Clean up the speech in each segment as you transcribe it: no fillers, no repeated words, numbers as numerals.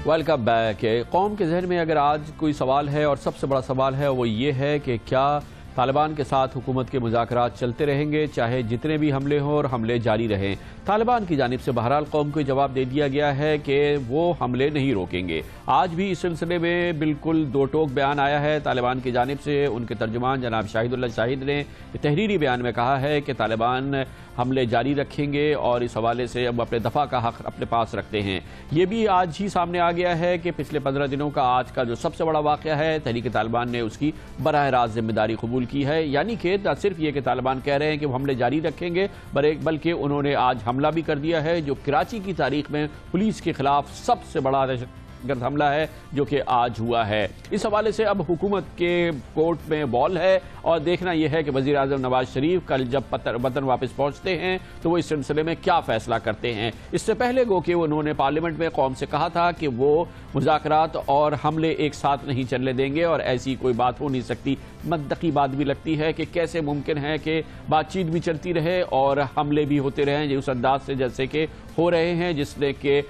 Welcome back. قوم کے ذہن میں اگر آج کوئی سوال ہے اور سب سے بڑا سوال ہے وہ یہ ہے کہ کیا طالبان کے ساتھ حکومت کے مذاکرات چلتے رہیں گے چاہے جتنے بھی حملے ہوں اور حملے جاری رہیں۔ طالبان کی جانب سے بہرحال قوم کو جواب دے دیا گیا ہے کہ وہ حملے نہیں روکیں گے۔ آج بھی اس سلسلے میں بالکل دو ٹوک بیان آیا ہے طالبان کی جانب سے۔ ان کے ترجمان جناب شاہد اللہ شاہد نے تحریری بیان میں کہا ہے کہ طالبان حملے جاری رکھیں گے اور اس حوالے سے اب اپنے دفاع کا حق اپنے پاس رکھتے ہیں۔ یہ بھی آج ہی سامنے آ گیا ہے کہ پچھلے 15 دنوں کا آج کا جو سب سے بڑا واقعہ ہے تحریک طالبان نے اس کی براہ راست ذمہ داری قبول کی ہے، یعنی کہ نہ صرف یہ کہ طالبان کہہ رہے ہیں کہ وہ حملے جاری رکھیں گے بلکہ انہوں نے آج حملہ بھی کر دیا ہے جو کراچی کی تاریخ میں پولیس کے خلاف سب سے بڑا دہشت گرد حملہ ہے جو کہ آج ہوا ہے۔ اس حوالے سے اب حکومت کے کورٹ میں بال ہے اور دیکھنا یہ ہے کہ وزیر اعظم نواز شریف کل جب وطن واپس پہنچتے ہیں تو وہ اس سلسلے میں کیا فیصلہ کرتے ہیں۔ اس سے پہلے گو کہ انہوں نے پارلیمنٹ میں قوم سے کہا تھا کہ وہ مذاکرات اور حملے ایک ساتھ نہیں چلنے دیں گے اور ایسی کوئی بات ہو نہیں سکتی۔ منطقی بات بھی لگتی ہے کہ کیسے ممکن ہے کہ بات چیت بھی چلتی رہے اور حملے بھی ہوتے رہیں اس انداز سے جیسے کہ ہو رہے ہیں، جس نے کہ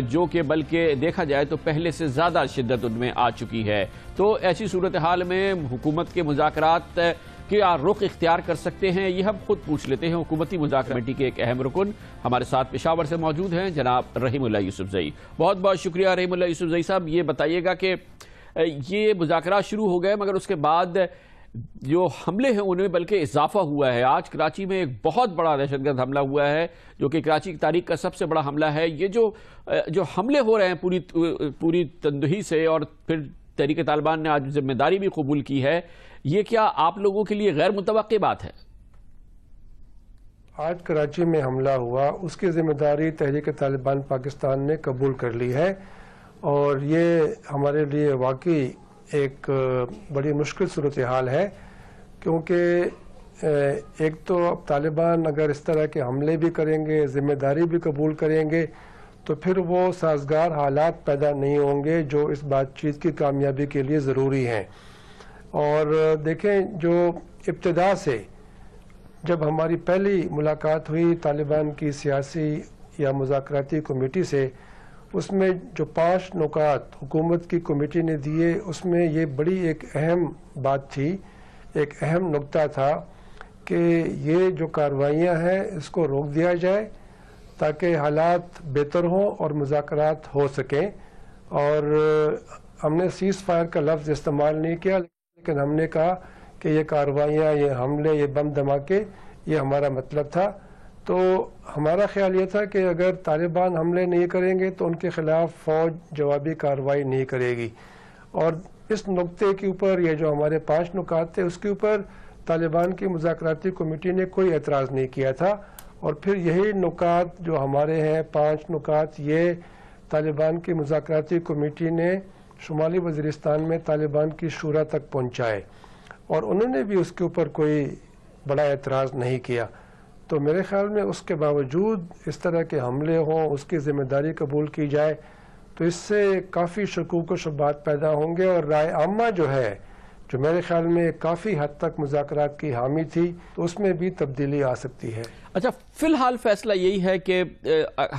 جو کہ بلکہ دیکھا جائے تو پہلے سے زیادہ شدت ان میں آ چکی ہے۔ تو ایسی صورتحال میں حکومت کے مذاکرات کیا رخ اختیار کر سکتے ہیں، یہ ہم خود پوچھ لیتے ہیں۔ حکومتی مذاکرات کمیٹی کے ایک اہم رکن ہمارے ساتھ پشاور سے موجود ہیں جناب رحیم اللہ یوسف زئی۔ بہت بہت شکریہ رحیم اللہ یوسف زئی صاحب۔ یہ بتائیے گا کہ یہ مذاکرات شروع ہو گئے مگر اس کے بعد جو حملے ہیں ان میں بلکہ اضافہ ہوا ہے۔ آج کراچی میں ایک بہت بڑا دہشت گرد حملہ ہوا ہے جو کہ کراچی کی تاریخ کا سب سے بڑا حملہ ہے۔ یہ جو حملے ہو رہے ہیں پوری تندہی سے اور پھر تحریک طالبان نے آج ذمہ داری بھی قبول کی ہے، یہ کیا آپ لوگوں کے لیے غیر متوقع بات ہے؟ آج کراچی میں حملہ ہوا اس کی ذمہ داری تحریک طالبان پاکستان نے قبول کر لی ہے اور یہ ہمارے لیے واقعی ایک بڑی مشکل صورتحال ہے، کیونکہ ایک تو اب طالبان اگر اس طرح کے حملے بھی کریں گے، ذمہ داری بھی قبول کریں گے تو پھر وہ سازگار حالات پیدا نہیں ہوں گے جو اس بات چیت کی کامیابی کے لیے ضروری ہیں۔ اور دیکھیں جو ابتدا سے جب ہماری پہلی ملاقات ہوئی طالبان کی سیاسی یا مذاکراتی کمیٹی سے، اس میں جو 5 نکات حکومت کی کمیٹی نے دیے اس میں یہ بڑی ایک اہم بات تھی، ایک اہم نقطہ تھا کہ یہ جو کارروائیاں ہیں اس کو روک دیا جائے تاکہ حالات بہتر ہوں اور مذاکرات ہو سکیں۔ اور ہم نے سیز فائر کا لفظ استعمال نہیں کیا لیکن ہم نے کہا کہ یہ کارروائیاں، یہ حملے، یہ بم دھماکے، یہ ہمارا مطلب تھا۔ تو ہمارا خیال یہ تھا کہ اگر طالبان حملے نہیں کریں گے تو ان کے خلاف فوج جوابی کارروائی نہیں کرے گی، اور اس نقطے کے اوپر یہ جو ہمارے 5 نکات تھے اس کے اوپر طالبان کی مذاکراتی کمیٹی نے کوئی اعتراض نہیں کیا تھا۔ اور پھر یہی نکات جو ہمارے ہیں 5 نکات یہ طالبان کی مذاکراتی کمیٹی نے شمالی وزیرستان میں طالبان کی شورا تک پہنچائے اور انہوں نے بھی اس کے اوپر کوئی بڑا اعتراض نہیں کیا۔ تو میرے خیال میں اس کے باوجود اس طرح کے حملے ہوں، اس کی ذمہ داری قبول کی جائے تو اس سے کافی شکوک و شبہات پیدا ہوں گے اور رائے عامہ جو ہے جو میرے خیال میں کافی حد تک مذاکرات کی حامی تھی تو اس میں بھی تبدیلی آ سکتی ہے۔ اچھا، فی الحال فیصلہ یہی ہے کہ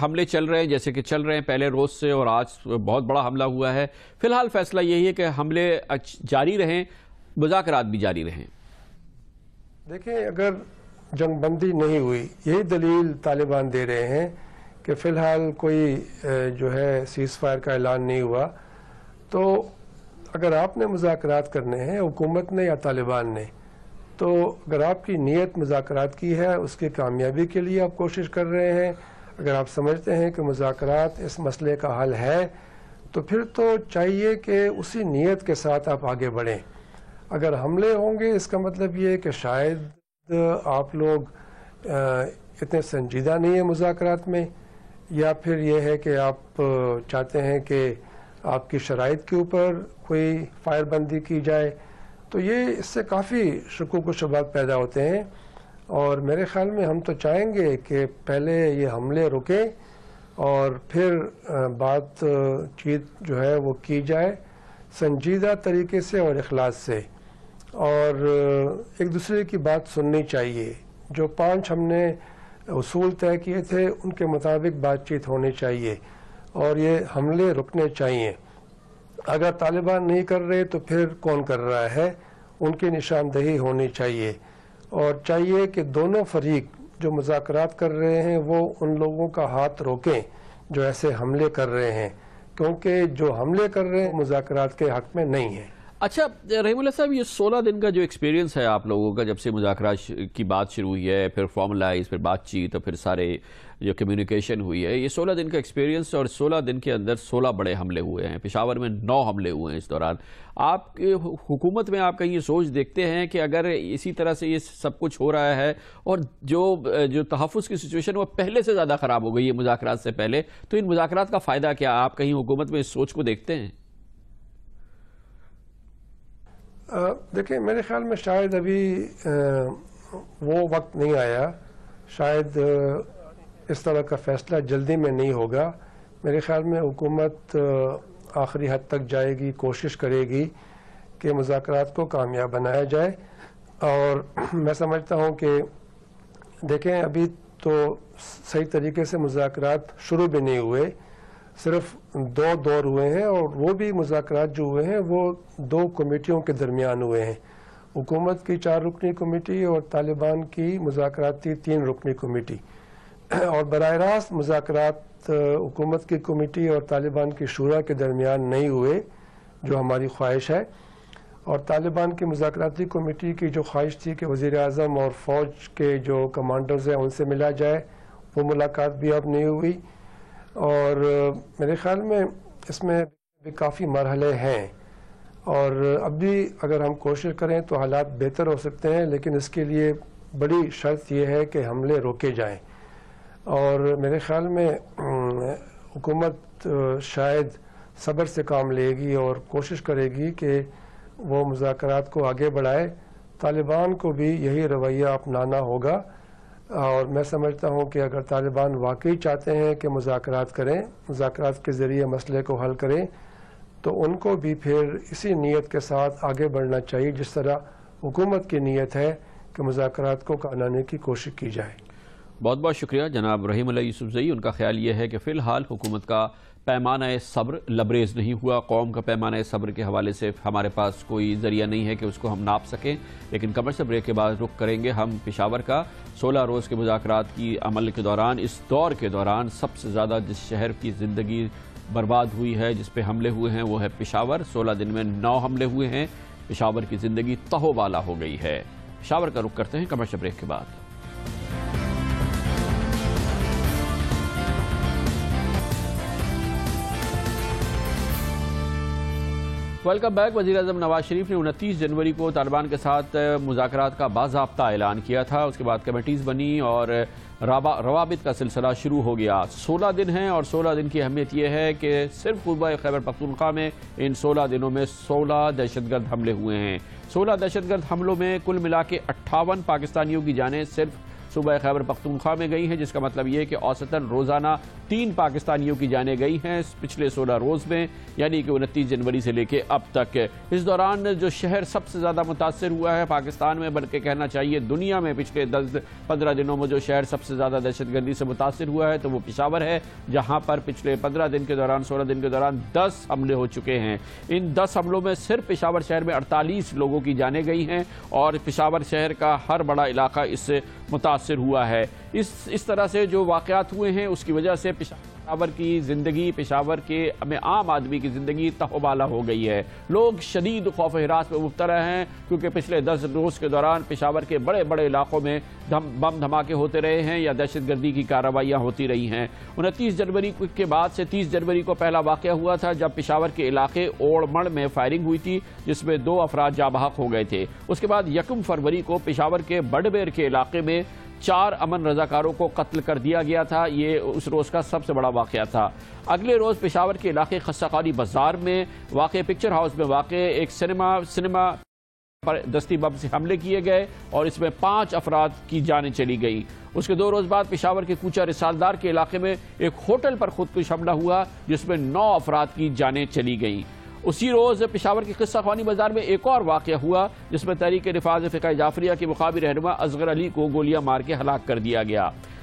حملے چل رہے ہیں جیسے کہ چل رہے ہیں پہلے روز سے اور آج بہت بڑا حملہ ہوا ہے، فی الحال فیصلہ یہی ہے کہ حملے جاری رہیں، مذاکرات بھی جاری رہیں۔ دیکھیں اگر جنگ بندی نہیں ہوئی، یہی دلیل طالبان دے رہے ہیں کہ فی الحال کوئی جو ہے سیز فائر کا اعلان نہیں ہوا، تو اگر آپ نے مذاکرات کرنے ہیں حکومت نے یا طالبان نے، تو اگر آپ کی نیت مذاکرات کی ہے، اس کی کامیابی کے لیے آپ کوشش کر رہے ہیں، اگر آپ سمجھتے ہیں کہ مذاکرات اس مسئلے کا حل ہے تو پھر تو چاہیے کہ اسی نیت کے ساتھ آپ آگے بڑھیں۔ اگر حملے ہوں گے اس کا مطلب یہ ہے کہ شاید آپ لوگ اتنے سنجیدہ نہیں ہیں مذاکرات میں، یا پھر یہ ہے کہ آپ چاہتے ہیں کہ آپ کی شرائط کے اوپر کوئی فائر بندی کی جائے، تو یہ اس سے کافی شکوک و شبہات پیدا ہوتے ہیں۔ اور میرے خیال میں ہم تو چاہیں گے کہ پہلے یہ حملے رکیں اور پھر بات چیت جو ہے وہ کی جائے سنجیدہ طریقے سے اور اخلاص سے، اور ایک دوسرے کی بات سننی چاہیے۔ جو 5 ہم نے اصول طے کیے تھے ان کے مطابق بات چیت ہونی چاہیے، اور یہ حملے رکنے چاہیے. اگر طالبان نہیں کر رہے تو پھر کون کر رہا ہے؟ ان کی نشاندہی ہونی چاہیے، اور چاہیے کہ دونوں فریق جو مذاکرات کر رہے ہیں وہ ان لوگوں کا ہاتھ روکیں جو ایسے حملے کر رہے ہیں، کیونکہ جو حملے کر رہے ہیں مذاکرات کے حق میں نہیں ہیں. اچھا رحیم اللہ صاحب، یہ 16 دن کا جو ایکسپیرینس ہے آپ لوگوں کا، جب سے مذاکرات کی بات شروع ہوئی ہے، پھر فارملائز، پھر بات چیت، اور پھر سارے جو کمیونیکیشن ہوئی ہے، یہ 16 دن کا ایکسپیرینس، اور 16 دن کے اندر 16 بڑے حملے ہوئے ہیں. پشاور میں 9 حملے ہوئے ہیں اس دوران. آپ کی حکومت میں آپ کہیں یہ سوچ دیکھتے ہیں کہ اگر اسی طرح سے یہ سب کچھ ہو رہا ہے اور جو تحفظ کی سچویشن وہ پہلے سے زیادہ خراب ہو گئی ہے مذاکرات سے پہلے، تو ان مذاکرات کا فائدہ کیا؟ آپ کہیں حکومت میں اس سوچ کو دیکھتے ہیں؟ دیکھیں، میرے خیال میں شاید ابھی وہ وقت نہیں آیا، شاید اس طرح کا فیصلہ جلدی میں نہیں ہوگا. میرے خیال میں حکومت آخری حد تک جائے گی، کوشش کرے گی کہ مذاکرات کو کامیاب بنایا جائے. اور میں سمجھتا ہوں کہ دیکھیں، ابھی تو صحیح طریقے سے مذاکرات شروع بھی نہیں ہوئے، صرف 2 دور ہوئے ہیں، اور وہ بھی مذاکرات جو ہوئے ہیں وہ 2 کمیٹیوں کے درمیان ہوئے ہیں، حکومت کی 4 رکنی کمیٹی اور طالبان کی مذاکراتی 3 رکنی کمیٹی. اور براہ راست مذاکرات حکومت کی کمیٹی اور طالبان کی شورا کے درمیان نہیں ہوئے جو ہماری خواہش ہے. اور طالبان کی مذاکراتی کمیٹی کی جو خواہش تھی کہ وزیر اعظم اور فوج کے جو کمانڈرز ہیں ان سے ملا جائے، وہ ملاقات بھی اب نہیں ہوئی. اور میرے خیال میں اس میں بھی کافی مرحلے ہیں، اور اب بھی اگر ہم کوشش کریں تو حالات بہتر ہو سکتے ہیں، لیکن اس کے لیے بڑی شرط یہ ہے کہ حملے روکے جائیں. اور میرے خیال میں حکومت شاید صبر سے کام لے گی اور کوشش کرے گی کہ وہ مذاکرات کو آگے بڑھائے. طالبان کو بھی یہی رویہ اپنانا ہوگا، اور میں سمجھتا ہوں کہ اگر طالبان واقعی چاہتے ہیں کہ مذاکرات کریں، مذاکرات کے ذریعے مسئلے کو حل کریں، تو ان کو بھی پھر اسی نیت کے ساتھ آگے بڑھنا چاہیے جس طرح حکومت کی نیت ہے کہ مذاکرات کو لانے کی کوشش کی جائے. بہت بہت شکریہ جناب رحیم اللہ یوسفزئی. ان کا خیال یہ ہے کہ فی الحال حکومت کا پیمانہ صبر لبریز نہیں ہوا. قوم کا پیمانہ صبر کے حوالے سے ہمارے پاس کوئی ذریعہ نہیں ہے کہ اس کو ہم ناپ سکیں، لیکن کمرشل بریک کے بعد رخ کریں گے ہم پشاور کا. 16 روز کے مذاکرات کی عمل کے دوران، اس دور کے دوران سب سے زیادہ جس شہر کی زندگی برباد ہوئی ہے، جس پہ حملے ہوئے ہیں، وہ ہے پشاور. 16 دن میں 9 حملے ہوئے ہیں. پشاور کی زندگی تہو بالا ہو گئی ہے. پشاور کا رخ کرتے ہیں کمرشل بریک کے بعد. Welcome back. وزیر اعظم نواز شریف نے 29 جنوری کو طالبان کے ساتھ مذاکرات کا باضابطہ اعلان کیا تھا. اس کے بعد کمیٹیز بنی اور روابط کا سلسلہ شروع ہو گیا. 16 دن ہیں، اور 16 دن کی اہمیت یہ ہے کہ صرف صوبہ خیبر پختونخوا میں ان 16 دنوں میں 16 دہشت گرد حملے ہوئے ہیں. 16 دہشت گرد حملوں میں کل ملا کے 58 پاکستانیوں کی جانیں صرف صوبہ خیبر پختونخوا میں گئی ہیں، جس کا مطلب یہ کہ اوسطاً روزانہ 3 پاکستانیوں کی جانیں گئی ہیں پچھلے 16 روز میں، یعنی کہ 29 جنوری سے لے کے اب تک. اس دوران جو شہر سب سے زیادہ متاثر ہوا ہے پاکستان میں، بلکہ کہنا چاہیے دنیا میں، پچھلے 10-15 دنوں میں جو شہر سب سے زیادہ دہشت گردی سے متاثر ہوا ہے تو وہ پشاور ہے، جہاں پر پچھلے 15 دن کے دوران، 16 دن کے دوران 10 حملے ہو چکے ہیں. ان 10 حملوں میں صرف پشاور شہر میں 48 لوگوں کی جانیں گئی ہیں، اور پشاور شہر کا ہر بڑا علاقہ اس سے متاثر ہوا ہے. اس طرح سے جو واقعات ہوئے ہیں اس کی وجہ سے پشاور کی زندگی، پشاور کے عام آدمی کی زندگی تہوبالا ہو گئی ہے. لوگ شدید خوف و ہراس میں مبتلا ہیں، کیونکہ پچھلے 10 روز کے دوران پشاور کے بڑے بڑے علاقوں میں بم دھماکے ہوتے رہے ہیں یا دہشت گردی کی کارروائیاں ہوتی رہی ہیں. 29 جنوری کے بعد سے 30 جنوری کو پہلا واقعہ ہوا تھا جب پشاور کے علاقے اوڑمڑ میں فائرنگ ہوئی تھی، جس میں 2 افراد جاں بحق ہو گئے تھے. اس کے بعد 1 فروری کو پشاور کے بڑبیر کے علاقے میں 4 امن رضاکاروں کو قتل کر دیا گیا تھا. یہ اس روز کا سب سے بڑا واقعہ تھا. اگلے روز پشاور کے علاقے خستہ خانی بازار میں واقع پکچر ہاؤس میں واقع ایک سنیما پر دستی بم سے حملے کیے گئے، اور اس میں 5 افراد کی جانیں چلی گئیں. اس کے 2 روز بعد پشاور کے کوچہ رسالدار کے علاقے میں ایک ہوٹل پر خودکش حملہ ہوا، جس میں 9 افراد کی جانیں چلی گئیں. اسی روز پشاور کی قصہ خوانی بازار میں ایک اور واقعہ ہوا، جس میں تحریک نفاذ فقہ جعفریہ کے مقامی رہنما اصغر علی کو گولیاں مار کے ہلاک کر دیا گیا.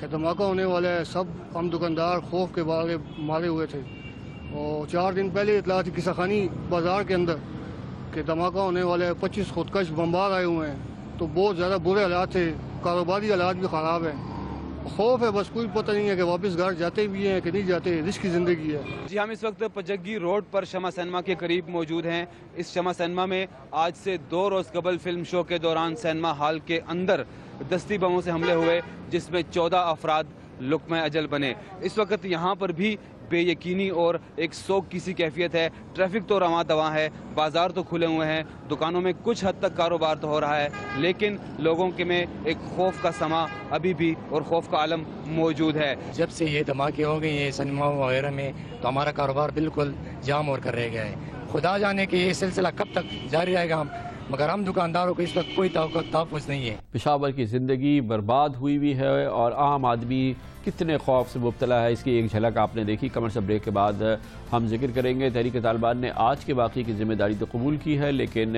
کہ دھماکہ ہونے والا ہے. سب ہم دکاندار خوف کے مارے ہوئے تھے. اور 4 دن پہلے اطلاع تھی قصہ خانی بازار کے اندر کہ دھماکہ ہونے والا ہے. 25 خودکش بمبار آئے ہوئے ہیں. تو بہت زیادہ برے حالات تھے. کاروباری حالات بھی خراب ہیں. خوف ہے, بس کوئی پتہ نہیں ہے کہ واپس گھر جاتے بھی ہیں کہ نہیں جاتے. رسک کی زندگی ہے. جی ہم اس وقت پچگی روڈ پر شمع سینما کے قریب موجود ہیں. اس شمع سینما میں آج سے 2 روز قبل فلم شو کے دوران سینما ہال کے اندر دستی بموں سے حملے ہوئے جس میں 14 افراد لقمہ اجل بنے. اس وقت یہاں پر بھی بے یقینی اور ایک سوگ کی سی کیفیت ہے. ٹریفک تو رواں دواں ہے, بازار تو کھلے ہوئے ہیں, دکانوں میں کچھ حد تک کاروبار تو ہو رہا ہے, لیکن لوگوں کے میں ایک خوف کا سما ابھی بھی اور خوف کا عالم موجود ہے. جب سے یہ دھماکے ہو گئے ہیں سنیما وغیرہ میں تو ہمارا کاروبار بالکل جام اور کر رہ گیا ہے. خدا جانے کہ یہ سلسلہ کب تک جاری رہے گا, مگر ہم دکانداروں کو اس وقت کوئی تحفظ نہیں ہے. پشاور کی زندگی برباد ہوئی بھی ہے اور عام آدمی کتنے خوف سے مبتلا ہے, اس کی ایک جھلک آپ نے دیکھی. کمرشل بریک کے بعد ہم ذکر کریں گے. تحریک طالبان نے آج کے واقعے کی ذمہ داری تو قبول کی ہے, لیکن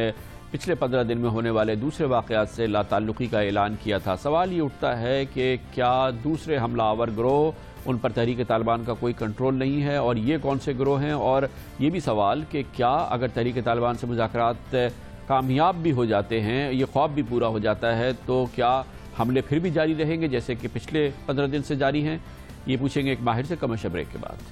پچھلے 15 دن میں ہونے والے دوسرے واقعات سے لا تعلقی کا اعلان کیا تھا. سوال یہ اٹھتا ہے کہ کیا دوسرے حملہ آور گروہ, ان پر تحریک طالبان کا کوئی کنٹرول نہیں ہے, اور یہ کون سے گروہ ہیں؟ اور یہ بھی سوال کہ کیا اگر تحریک طالبان سے مذاکرات کامیاب بھی ہو جاتے ہیں, یہ خواب بھی پورا ہو جاتا ہے, تو کیا حملے پھر بھی جاری رہیں گے جیسے کہ پچھلے 15 دن سے جاری ہیں؟ یہ پوچھیں گے ایک ماہر سے کمرشل بریک کے بعد.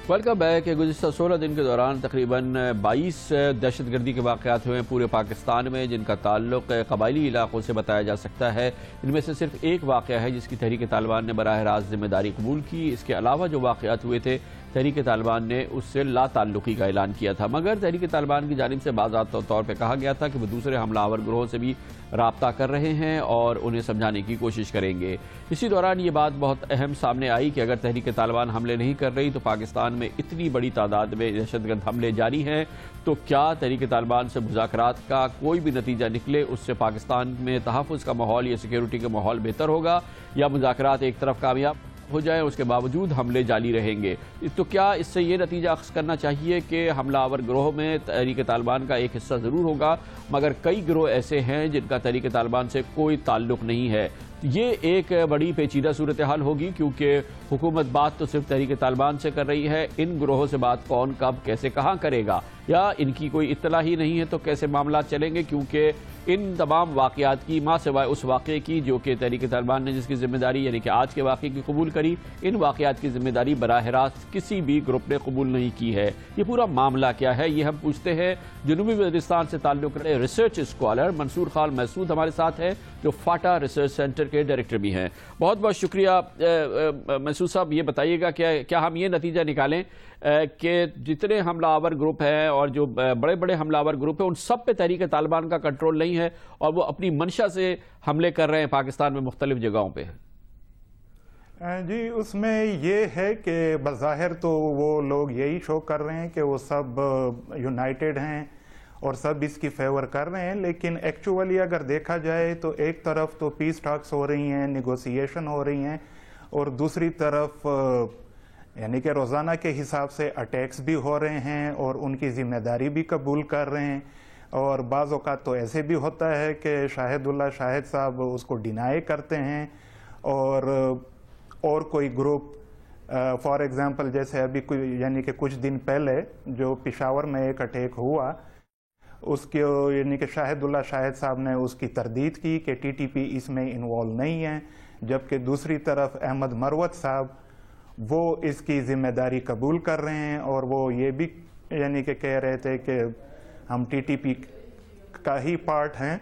Welcome back. گزشتہ 16 دن کے دوران تقریباً 22 دہشت گردی کے واقعات ہوئے ہیں پورے پاکستان میں, جن کا تعلق قبائلی علاقوں سے بتایا جا سکتا ہے. ان میں سے صرف ایک واقعہ ہے جس کی تحریک طالبان نے براہ راست ذمہ داری قبول کی. اس کے علاوہ جو واقعات ہوئے تھے تحریک طالبان نے اس سے لا تعلقی کا اعلان کیا تھا, مگر تحریک طالبان کی جانب سے باضابطہ طور پہ کہا گیا تھا کہ وہ دوسرے حملہ آور گروہوں سے بھی رابطہ کر رہے ہیں اور انہیں سمجھانے کی کوشش کریں گے. اسی دوران یہ بات بہت اہم سامنے آئی کہ اگر تحریک طالبان حملے نہیں کر رہی تو پاکستان میں اتنی بڑی تعداد میں دہشت گرد حملے جاری ہیں, تو کیا تحریک طالبان سے مذاکرات کا کوئی بھی نتیجہ نکلے اس سے پاکستان میں تحفظ کا ماحول یا سیکیورٹی کا ماحول بہتر ہوگا, یا مذاکرات ایک طرف کامیاب ہو جائیں اس کے باوجود حملے جاری رہیں گے؟ تو کیا اس سے یہ نتیجہ اخذ کرنا چاہیے کہ حملہ آور گروہ میں تحریک طالبان کا ایک حصہ ضرور ہوگا, مگر کئی گروہ ایسے ہیں جن کا تحریک طالبان سے کوئی تعلق نہیں ہے؟ یہ ایک بڑی پیچیدہ صورتحال ہوگی, کیونکہ حکومت بات تو صرف تحریک طالبان سے کر رہی ہے, ان گروہوں سے بات کون کب کیسے کہاں کرے گا, یا ان کی کوئی اطلاع ہی نہیں ہے تو کیسے معاملات چلیں گے؟ کیونکہ ان تمام واقعات کی ماں سوائے اس واقعے کی جو کہ تحریک طالبان نے جس کی ذمہ داری یعنی کہ آج کے واقعے کی قبول کری, ان واقعات کی ذمہ داری براہ راست کسی بھی گروپ نے قبول نہیں کی ہے. یہ پورا معاملہ کیا ہے, یہ ہم پوچھتے ہیں جنوبی وزیرستان سے تعلق رکھنے ریسرچ اسکالر منصور خان محسود ہمارے ساتھ ہے, جو فاٹا ریسرچ سینٹر کے ڈائریکٹر بھی ہیں. بہت بہت شکریہ منصور صاحب. یہ بتائیے گا کیا ہم یہ نتیجہ نکالیں کہ جتنے حملہ آور گروپ ہیں اور جو بڑے بڑے حملہ آور گروپ ہیں ان سب پہ تحریک طالبان کا کنٹرول نہیں ہے اور وہ اپنی منشا سے حملے کر رہے ہیں پاکستان میں مختلف جگہوں پہ؟ جی, اس میں یہ ہے کہ بظاہر تو وہ لوگ یہی شو کر رہے ہیں کہ وہ سب یونائٹڈ ہیں اور سب اس کی فیور کر رہے ہیں, لیکن ایکچولی اگر دیکھا جائے تو ایک طرف تو پیس ٹاکس ہو رہی ہیں, نیگوسیشن ہو رہی ہیں, اور دوسری طرف یعنی کہ روزانہ کے حساب سے اٹیکس بھی ہو رہے ہیں اور ان کی ذمہ داری بھی قبول کر رہے ہیں. اور بعض اوقات تو ایسے بھی ہوتا ہے کہ شاہد اللہ شاہد صاحب اس کو ڈینائی کرتے ہیں, اور کوئی گروپ فار ایگزامپل جیسے ابھی یعنی کہ کچھ دن پہلے جو پشاور میں ایک اٹیک ہوا, اس کے یعنی کہ شاہد اللہ شاہد صاحب نے اس کی تردید کی کہ ٹی ٹی پی اس میں انوالو نہیں ہے, جبکہ دوسری طرف احمد مروت صاحب وہ اس کی ذمہ داری قبول کر رہے ہیں, اور وہ یہ بھی یعنی کہ کہہ رہے تھے کہ ہم ٹی ٹی پی کا ہی پارٹ ہیں.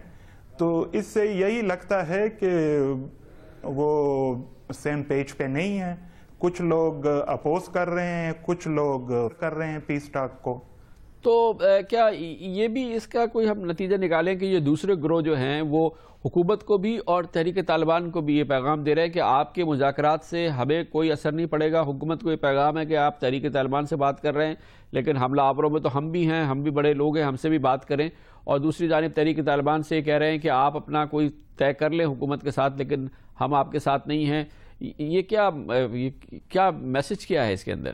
تو اس سے یہی لگتا ہے کہ وہ سیم پیج پہ نہیں ہیں. کچھ لوگ اپوز کر رہے ہیں, کچھ لوگ کر رہے ہیں پیس ٹاک کو. تو کیا یہ بھی اس کا کوئی ہم نتیجہ نکالیں کہ یہ دوسرے گروہ جو ہیں وہ حکومت کو بھی اور تحریک طالبان کو بھی یہ پیغام دے رہے ہیں کہ آپ کے مذاکرات سے ہمیں کوئی اثر نہیں پڑے گا؟ حکومت کو یہ پیغام ہے کہ آپ تحریک طالبان سے بات کر رہے ہیں لیکن حملہ آوروں میں تو ہم بھی ہیں, ہم بھی بڑے لوگ ہیں, ہم سے بھی بات کریں, اور دوسری جانب تحریک طالبان سے یہ کہہ رہے ہیں کہ آپ اپنا کوئی طے کر لیں حکومت کے ساتھ لیکن ہم آپ کے ساتھ نہیں ہیں. یہ کیا میسج کیا ہے اس کے اندر؟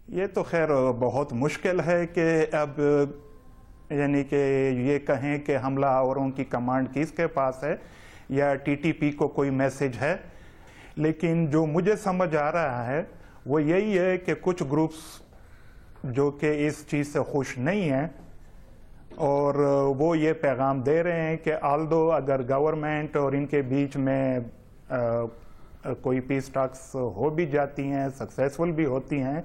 یہ تو خیر بہت مشکل ہے کہ اب یعنی کہ یہ کہیں کہ حملہ آوروں کی کمانڈ کس کے پاس ہے یا ٹی ٹی پی کو کوئی میسج ہے، لیکن جو مجھے سمجھ آ رہا ہے وہ یہی ہے کہ کچھ گروپس جو کہ اس چیز سے خوش نہیں ہیں اور وہ یہ پیغام دے رہے ہیں کہ آلدو اگر گورنمنٹ اور ان کے بیچ میں کوئی پیس ٹاکس ہو بھی جاتی ہیں، سکسیسفل بھی ہوتی ہیں،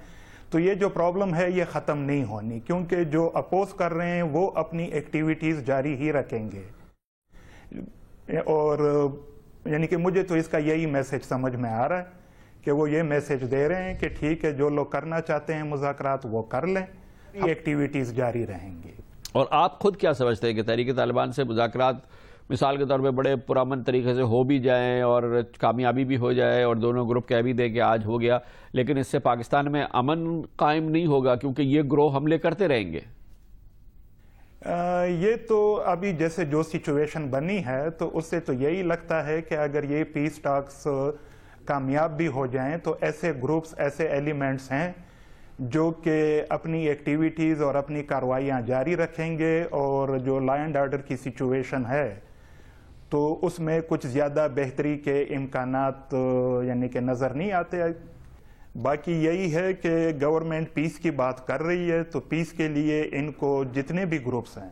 تو یہ جو پرابلم ہے یہ ختم نہیں ہونی، کیونکہ جو اپوز کر رہے ہیں وہ اپنی ایکٹیویٹیز جاری ہی رکھیں گے۔ اور یعنی کہ مجھے تو اس کا یہی میسج سمجھ میں آ رہا ہے کہ وہ یہ میسج دے رہے ہیں کہ ٹھیک ہے، جو لوگ کرنا چاہتے ہیں مذاکرات وہ کر لیں، ایکٹیویٹیز جاری رہیں گی۔ اور آپ خود کیا سمجھتے ہیں کہ تحریک طالبان سے مذاکرات مثال کے طور پہ بڑے پرامن طریقے سے ہو بھی جائیں اور کامیابی بھی ہو جائے اور دونوں گروپ کہہ بھی دیں کہ آج ہو گیا، لیکن اس سے پاکستان میں امن قائم نہیں ہوگا کیونکہ یہ گروہ حملے کرتے رہیں گے؟ یہ تو ابھی جیسے جو سچویشن بنی ہے تو اس سے تو یہی لگتا ہے کہ اگر یہ پیس ٹاکس کامیاب بھی ہو جائیں تو ایسے گروپس، ایسے ایلیمنٹس ہیں جو کہ اپنی ایکٹیویٹیز اور اپنی کارروائیاں جاری رکھیں گے، اور جو لا اینڈ آرڈر کی سچویشن ہے تو اس میں کچھ زیادہ بہتری کے امکانات یعنی کہ نظر نہیں آتے۔ باقی یہی ہے کہ گورنمنٹ پیس کی بات کر رہی ہے تو پیس کے لیے ان کو جتنے بھی گروپس ہیں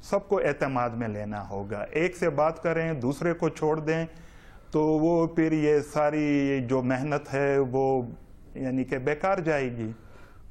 سب کو اعتماد میں لینا ہوگا۔ ایک سے بات کریں دوسرے کو چھوڑ دیں تو وہ پھر یہ ساری جو محنت ہے وہ یعنی کہ بیکار جائے گی۔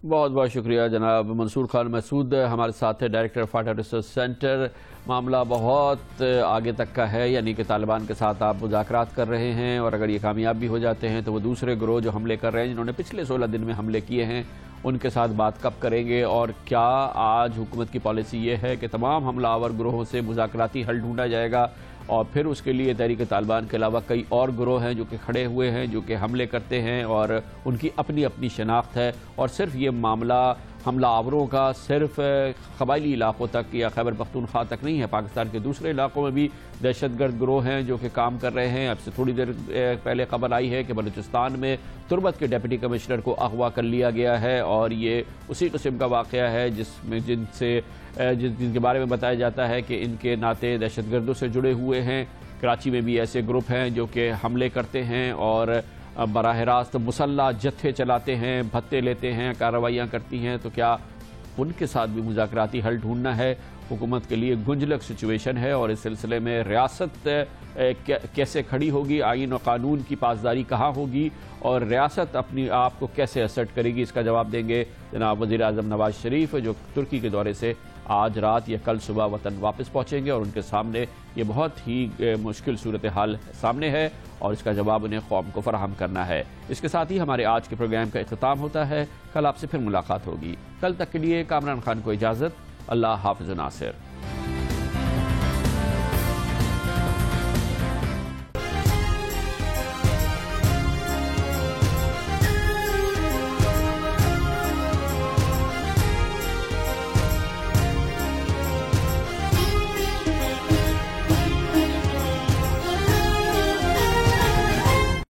بہت بہت شکریہ جناب منصور خان مسعود ہمارے ساتھ ہے، ڈائریکٹر فاٹا ریسرچ سینٹر۔ معاملہ بہت آگے تک کا ہے، یعنی کہ طالبان کے ساتھ آپ مذاکرات کر رہے ہیں اور اگر یہ کامیاب بھی ہو جاتے ہیں تو وہ دوسرے گروہ جو حملے کر رہے ہیں، جنہوں نے پچھلے 16 دن میں حملے کیے ہیں، ان کے ساتھ بات کب کریں گے، اور کیا آج حکومت کی پالیسی یہ ہے کہ تمام حملہ آور گروہوں سے مذاکراتی حل ڈھونڈا جائے گا، اور پھر اس کے لیے تحریک طالبان کے علاوہ کئی اور گروہ ہیں جو کہ کھڑے ہوئے ہیں، جو کہ حملے کرتے ہیں اور ان کی اپنی اپنی شناخت ہے، اور صرف یہ معاملہ حملہ آوروں کا صرف قبائلی علاقوں تک یا خیبر پختونخوا تک نہیں ہے، پاکستان کے دوسرے علاقوں میں بھی دہشت گرد گروہ ہیں جو کہ کام کر رہے ہیں۔ اب سے تھوڑی دیر پہلے خبر آئی ہے کہ بلوچستان میں تربت کے ڈپٹی کمشنر کو اغوا کر لیا گیا ہے، اور یہ اسی قسم کا واقعہ ہے جن کے بارے میں بتایا جاتا ہے کہ ان کے ناطے دہشت گردوں سے جڑے ہوئے ہیں۔ کراچی میں بھی ایسے گروپ ہیں جو کہ حملے کرتے ہیں اور براہ راست مسلح جتھے چلاتے ہیں، بھتے لیتے ہیں، کارروائیاں کرتی ہیں، تو کیا ان کے ساتھ بھی مذاکراتی حل ڈھونڈنا ہے؟ حکومت کے لیے گنجلک سچویشن ہے، اور اس سلسلے میں ریاست کیسے کھڑی ہوگی، آئین و قانون کی پاسداری کہاں ہوگی، اور ریاست اپنی آپ کو کیسے اسرٹ کرے گی، اس کا جواب دیں گے جناب وزیر اعظم نواز شریف، جو ترکی کے دورے سے آج رات یا کل صبح وطن واپس پہنچیں گے، اور ان کے سامنے یہ بہت ہی مشکل صورتحال سامنے ہے اور اس کا جواب انہیں قوم کو فراہم کرنا ہے۔ اس کے ساتھ ہی ہمارے آج کے پروگرام کا اختتام ہوتا ہے۔ کل آپ سے پھر ملاقات ہوگی۔ کل تک کے لیے کامران خان کو اجازت۔ اللہ حافظ و ناصر۔